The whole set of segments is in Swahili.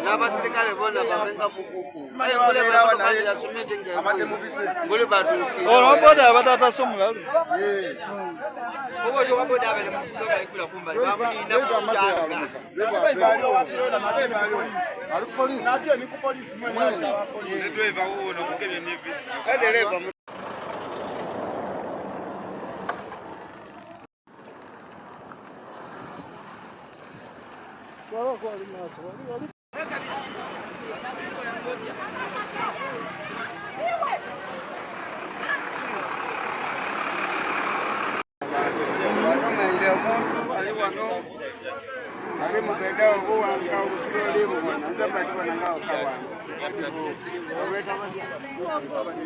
n'abasirikale bonna bamenga mukuku ngule batu boda batata somulalu obo boda abele mukuku balikula kumbali babulina kuchanga ali polisi naje ni ku polisi mwenye driver uno kukebe nivi dereva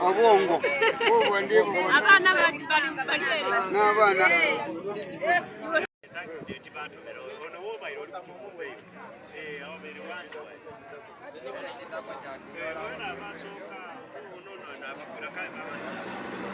abongo bobo ndebo abana bali n'abana